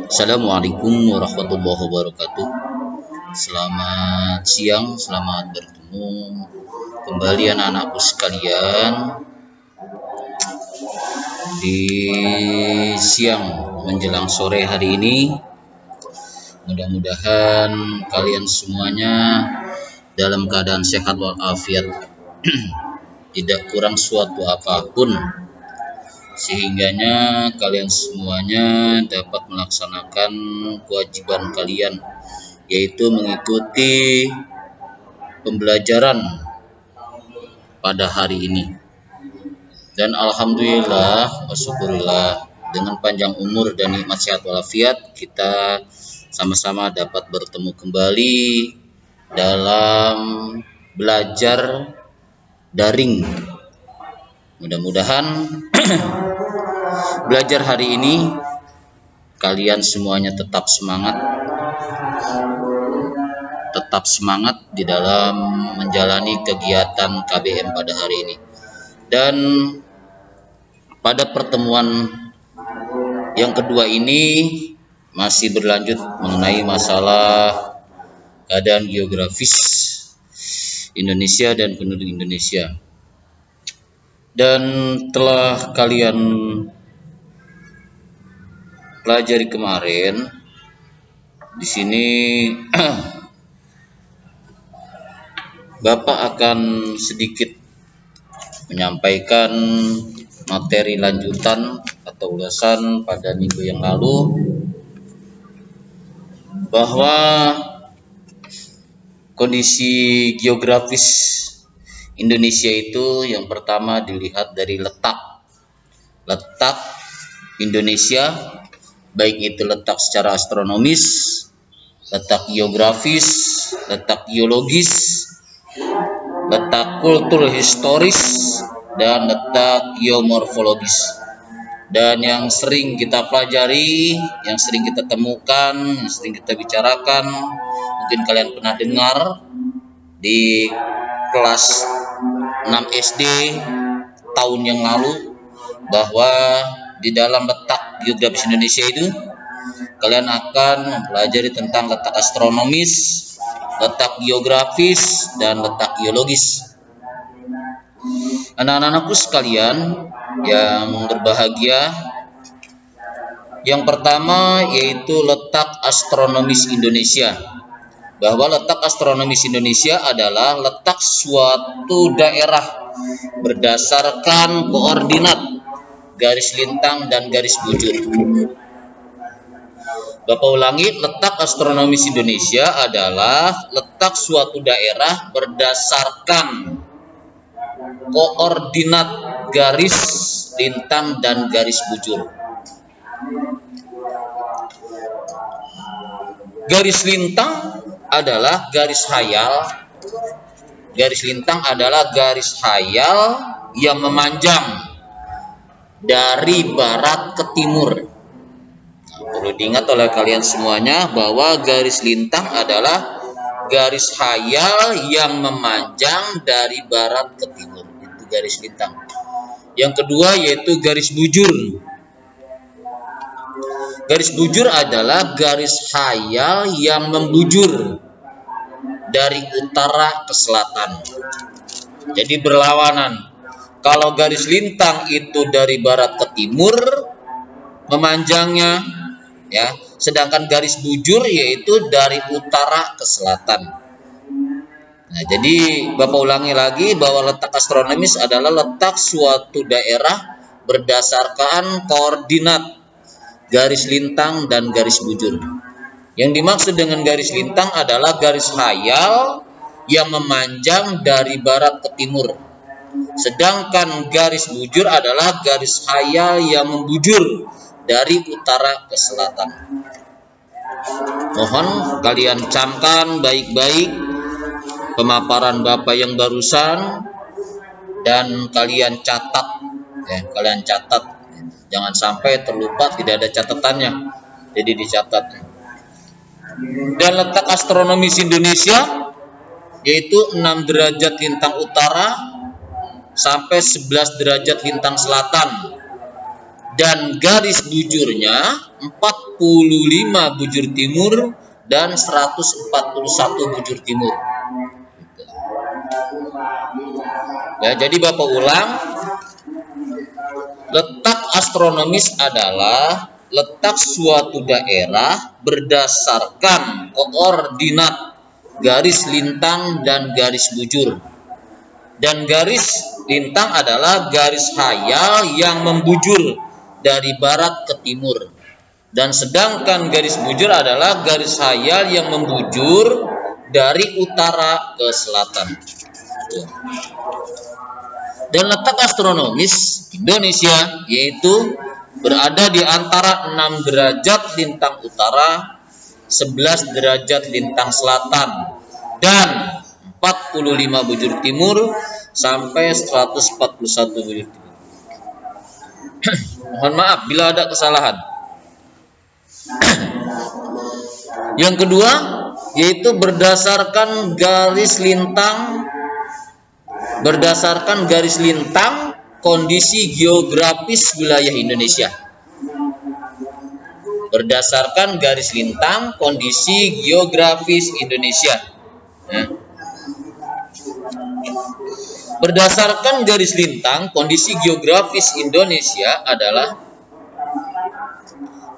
Assalamualaikum warahmatullahi wabarakatuh. Selamat siang, selamat bertemu kembali anak-anakku sekalian di siang menjelang sore hari ini. Mudah-mudahan kalian semuanya dalam keadaan sehat walafiat, tidak kurang suatu apapun, sehingganya kalian semuanya dapat melaksanakan kewajiban kalian, yaitu mengikuti pembelajaran pada hari ini. Dan alhamdulillah, wasyukurillah, dengan panjang umur dan nikmat sehat walafiat, kita sama-sama dapat bertemu kembali dalam belajar daring. Mudah-mudahan belajar hari ini kalian semuanya tetap semangat di dalam menjalani kegiatan KBM pada hari ini. Dan pada pertemuan yang kedua ini masih berlanjut mengenai masalah keadaan geografis Indonesia dan penduduk Indonesia. Dan telah kalian pelajari kemarin, di sini Bapak akan sedikit menyampaikan materi lanjutan atau ulasan pada minggu yang lalu, bahwa kondisi geografis Indonesia itu yang pertama dilihat dari letak Indonesia, baik itu letak secara astronomis, letak geografis, letak geologis, letak kultur historis, dan letak geomorfologis. Dan yang sering kita pelajari, yang sering kita temukan, yang sering kita bicarakan, mungkin kalian pernah dengar di kelas 6 SD tahun yang lalu, bahwa di dalam letak geografis Indonesia itu kalian akan mempelajari tentang letak astronomis, letak geografis, dan letak geologis. Anak-anakku sekalian yang berbahagia, yang pertama yaitu letak astronomis Indonesia. Bahwa letak astronomis Indonesia adalah letak suatu daerah berdasarkan koordinat garis lintang dan garis bujur. Bapak ulangi, letak astronomis Indonesia adalah letak suatu daerah berdasarkan koordinat garis lintang dan garis bujur. Garis lintang adalah garis hayal. Garis lintang adalah garis hayal yang memanjang dari barat ke timur. Nah, perlu diingat oleh kalian semuanya bahwa garis lintang adalah garis hayal yang memanjang dari barat ke timur. Itu garis lintang. Yang kedua yaitu garis bujur. Garis bujur adalah garis hayal yang membujur dari utara ke selatan. Jadi berlawanan. Kalau garis lintang itu dari barat ke timur memanjangnya, ya, sedangkan garis bujur yaitu dari utara ke selatan. Nah, jadi Bapak ulangi lagi bahwa letak astronomis adalah letak suatu daerah berdasarkan koordinat garis lintang dan garis bujur. Yang dimaksud dengan garis lintang adalah garis hayal yang memanjang dari barat ke timur. Sedangkan garis bujur adalah garis hayal yang membujur dari utara ke selatan. Mohon kalian camkan baik-baik pemaparan Bapak yang barusan dan kalian catat, ya, kalian catat. Jangan sampai terlupa, tidak ada catatannya. Jadi dicatat. Dan letak astronomis Indonesia yaitu 6 derajat lintang utara sampai 11 derajat lintang selatan. dan garis bujurnya 45 bujur timur dan 141 bujur timur. Ya, jadi Bapak ulang, letak astronomis adalah letak suatu daerah berdasarkan koordinat garis lintang dan garis bujur. Dan garis lintang adalah garis khayal yang membujur dari barat ke timur. Dan sedangkan garis bujur adalah garis khayal yang membujur dari utara ke selatan. Dan letak astronomis Indonesia yaitu berada di antara 6 derajat lintang utara, 11 derajat lintang selatan, dan 45 bujur timur sampai 141 bujur timur. Mohon maaf bila ada kesalahan. Yang kedua yaitu berdasarkan garis lintang kondisi geografis wilayah Indonesia. Berdasarkan garis lintang kondisi geografis Indonesia. Berdasarkan garis lintang kondisi geografis Indonesia adalah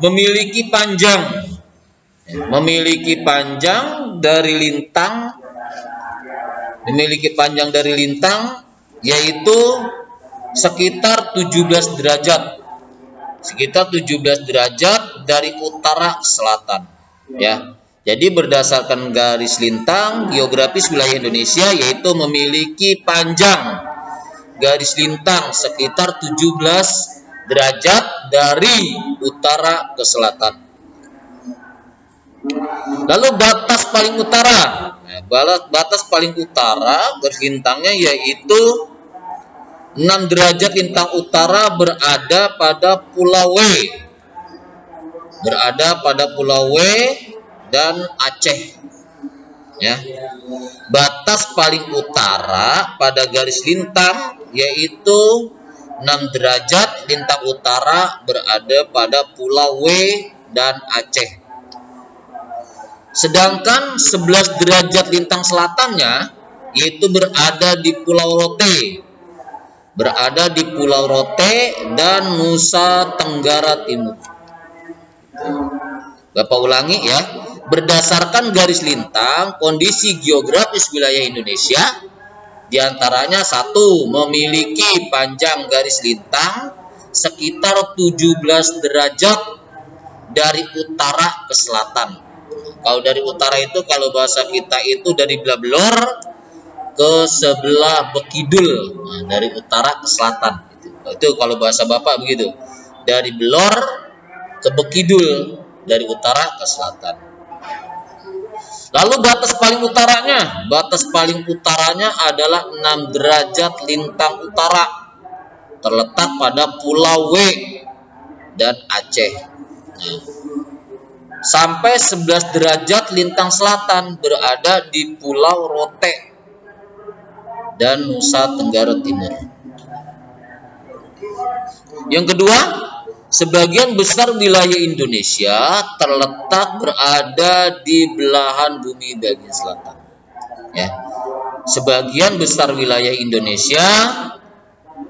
memiliki panjang dari lintang yaitu sekitar 17 derajat dari utara ke selatan, ya. Jadi berdasarkan garis lintang geografis wilayah Indonesia yaitu memiliki panjang garis lintang sekitar 17 derajat dari utara ke selatan. Lalu batas paling utara. Batas paling utara garis lintangnya yaitu 6 derajat lintang utara berada pada Pulau W. Dan Aceh. Ya. Batas paling utara pada garis lintang yaitu 6 derajat lintang utara berada pada Pulau W dan Aceh. Sedangkan 11 derajat lintang selatannya yaitu berada di Pulau Rote dan Nusa Tenggara Timur. Bapak ulangi ya. Berdasarkan garis lintang kondisi geografis wilayah Indonesia diantaranya 1. Memiliki panjang garis lintang sekitar 17 derajat dari utara ke selatan. Kalau dari utara itu kalau bahasa kita itu dari Blablor ke sebelah Bekidul, dari utara ke selatan. Itu kalau bahasa Bapak begitu. Dari Belor ke Bekidul, dari utara ke selatan. Lalu batas paling utaranya adalah 6 derajat lintang utara, terletak pada Pulau W dan Aceh. Sampai 11 derajat lintang selatan berada di Pulau Rote dan Nusa Tenggara Timur. Yang kedua, sebagian besar wilayah Indonesia terletak berada di belahan bumi bagian selatan. Ya. Sebagian besar wilayah Indonesia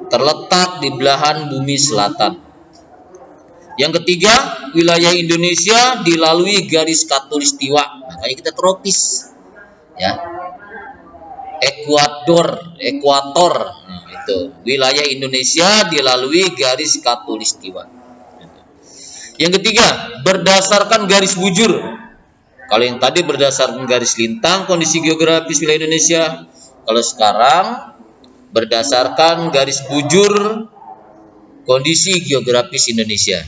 terletak di belahan bumi selatan. Yang ketiga, wilayah Indonesia dilalui garis khatulistiwa, makanya kita tropis. Ya. Ekuator. Itu wilayah Indonesia dilalui garis khatulistiwa. Yang ketiga, berdasarkan garis bujur. Kalau yang tadi berdasarkan garis lintang kondisi geografis wilayah Indonesia, kalau sekarang berdasarkan garis bujur kondisi geografis Indonesia.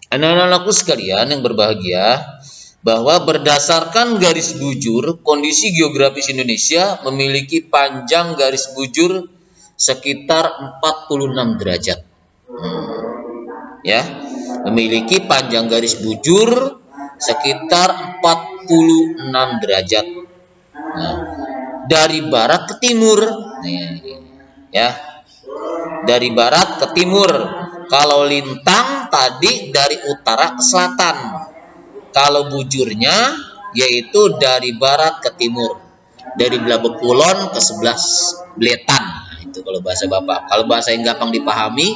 Anak-anakku sekalian yang berbahagia, bahwa berdasarkan garis bujur kondisi geografis Indonesia memiliki panjang garis bujur sekitar 46 derajat. Ya, memiliki panjang garis bujur sekitar 46 derajat. Dari barat ke timur. Ya. Dari barat ke timur Kalau lintang tadi dari utara ke selatan. Kalau bujurnya yaitu dari barat ke timur. Dari belah Bekulon ke sebelah Bletan. Nah, itu kalau bahasa Bapak. Kalau bahasa yang gampang dipahami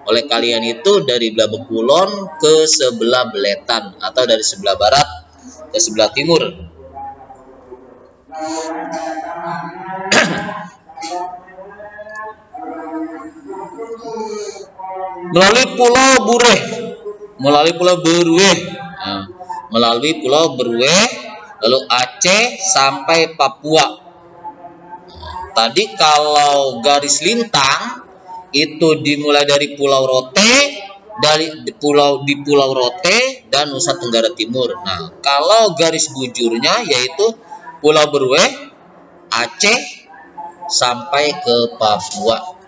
oleh kalian itu dari belah Bekulon ke sebelah Bletan atau dari sebelah barat ke sebelah timur. Melalui Pulau Bureh, melalui Pulau Berweh, nah, melalui Pulau Berweh, lalu Aceh sampai Papua. Tadi kalau garis lintang itu dimulai dari Pulau Rote, di Pulau Rote dan Nusa Tenggara Timur. Nah, kalau garis bujurnya yaitu Pulau Berweh, Aceh sampai ke Papua.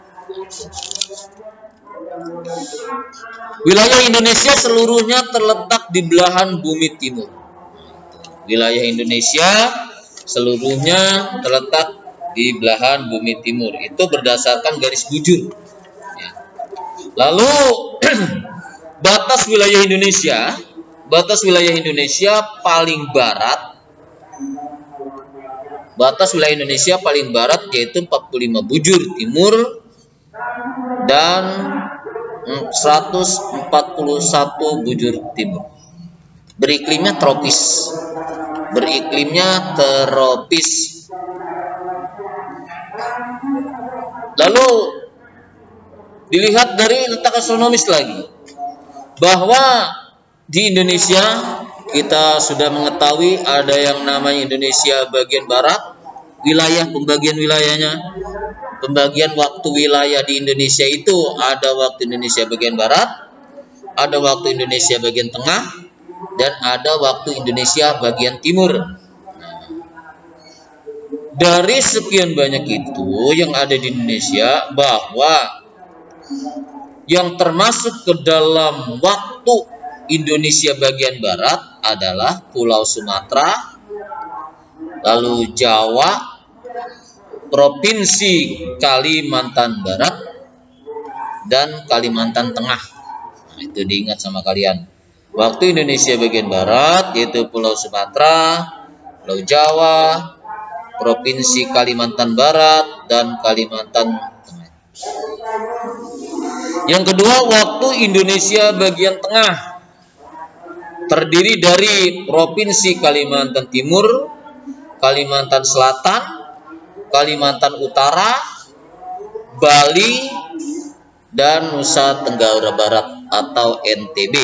Wilayah Indonesia seluruhnya terletak di belahan bumi timur. Wilayah Indonesia seluruhnya terletak di belahan bumi timur. Itu berdasarkan garis bujur. Ya. Lalu batas wilayah Indonesia paling barat. Batas wilayah Indonesia paling barat yaitu 45 bujur timur dan 141 bujur timur. Beriklimnya tropis. Lalu dilihat dari letak astronomis lagi, bahwa di Indonesia kita sudah mengetahui ada yang namanya Indonesia bagian barat, pembagian wilayahnya. Pembagian waktu wilayah di Indonesia itu ada waktu Indonesia bagian barat, ada waktu Indonesia bagian tengah, dan ada waktu Indonesia bagian timur. Dari sekian banyak itu yang ada di Indonesia, bahwa yang termasuk ke dalam waktu Indonesia bagian barat adalah Pulau Sumatera, lalu Jawa, Provinsi Kalimantan Barat, dan Kalimantan Tengah. Nah, itu diingat sama kalian. Waktu Indonesia bagian barat yaitu Pulau Sumatera, Pulau Jawa, Provinsi Kalimantan Barat, dan Kalimantan Tengah. Yang kedua, waktu Indonesia bagian tengah terdiri dari Provinsi Kalimantan Timur, Kalimantan Selatan, Kalimantan Utara, Bali, dan Nusa Tenggara Barat atau NTB.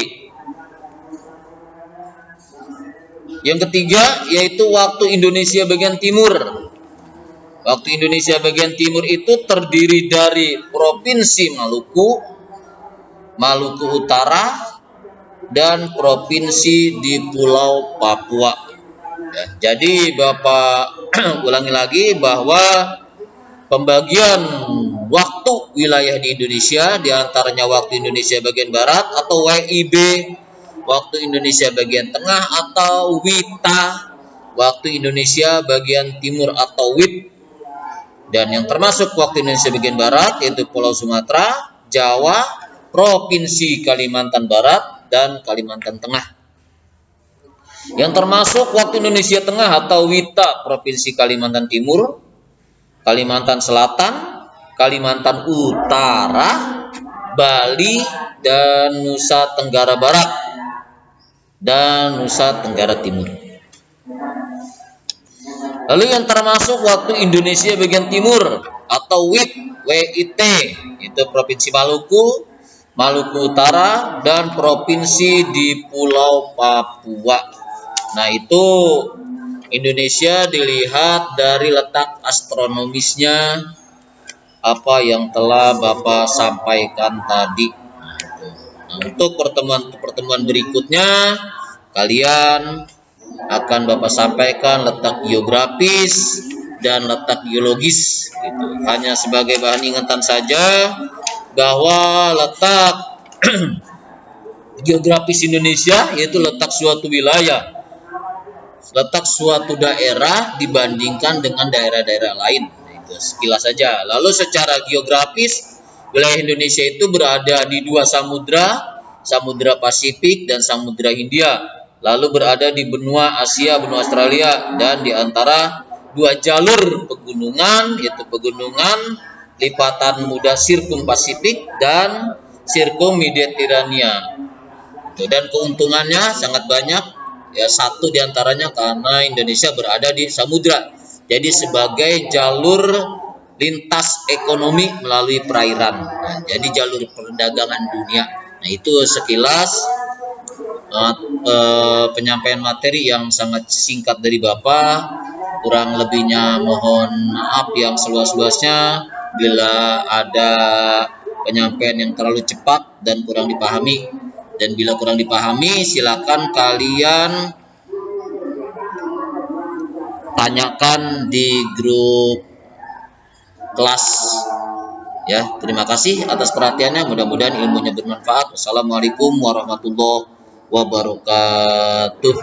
Yang ketiga yaitu waktu Indonesia bagian timur. Waktu Indonesia bagian timur itu terdiri dari Provinsi Maluku, Maluku Utara, dan provinsi di Pulau Papua. Ya, jadi Bapak ulangi lagi bahwa pembagian waktu wilayah di Indonesia diantaranya waktu Indonesia bagian barat atau WIB, waktu Indonesia bagian tengah atau WITA, waktu Indonesia bagian timur atau WIT, dan yang termasuk waktu Indonesia bagian barat yaitu Pulau Sumatera, Jawa, Provinsi Kalimantan Barat, dan Kalimantan Tengah. Yang termasuk waktu Indonesia Tengah atau WITA, Provinsi Kalimantan Timur, Kalimantan Selatan, Kalimantan Utara, Bali, dan Nusa Tenggara Barat, dan Nusa Tenggara Timur. Lalu yang termasuk waktu Indonesia bagian timur atau WIT, itu Provinsi Maluku, Maluku Utara, dan provinsi di Pulau Papua. Nah, itu Indonesia dilihat dari letak astronomisnya apa yang telah Bapak sampaikan tadi. Nah, untuk pertemuan berikutnya kalian akan Bapak sampaikan letak geografis dan letak geologis gitu. Hanya sebagai bahan ingatan saja bahwa letak geografis Indonesia yaitu letak suatu wilayah, letak suatu daerah dibandingkan dengan daerah-daerah lain. Nah, itu sekilas saja. Lalu secara geografis Wilayah Indonesia itu berada di dua samudra, Samudra Pasifik dan Samudra Hindia. Lalu berada di benua Asia, benua Australia, dan di antara dua jalur pegunungan, yaitu pegunungan lipatan muda Sirkum Pasifik dan Sirkum Mediterania. Dan keuntungannya sangat banyak. Ya, satu diantaranya karena Indonesia berada di samudra. Jadi sebagai jalur lintas ekonomi melalui perairan. Nah, jadi jalur perdagangan dunia. Nah, itu sekilas penyampaian materi yang sangat singkat dari Bapak. Kurang lebihnya mohon maaf yang seluas-luasnya bila ada penyampaian yang terlalu cepat dan kurang dipahami. Dan bila kurang dipahami, silakan kalian tanyakan di grup kelas. Ya, terima kasih atas perhatiannya. Mudah-mudahan ilmunya bermanfaat. Wassalamualaikum warahmatullahi wabarakatuh.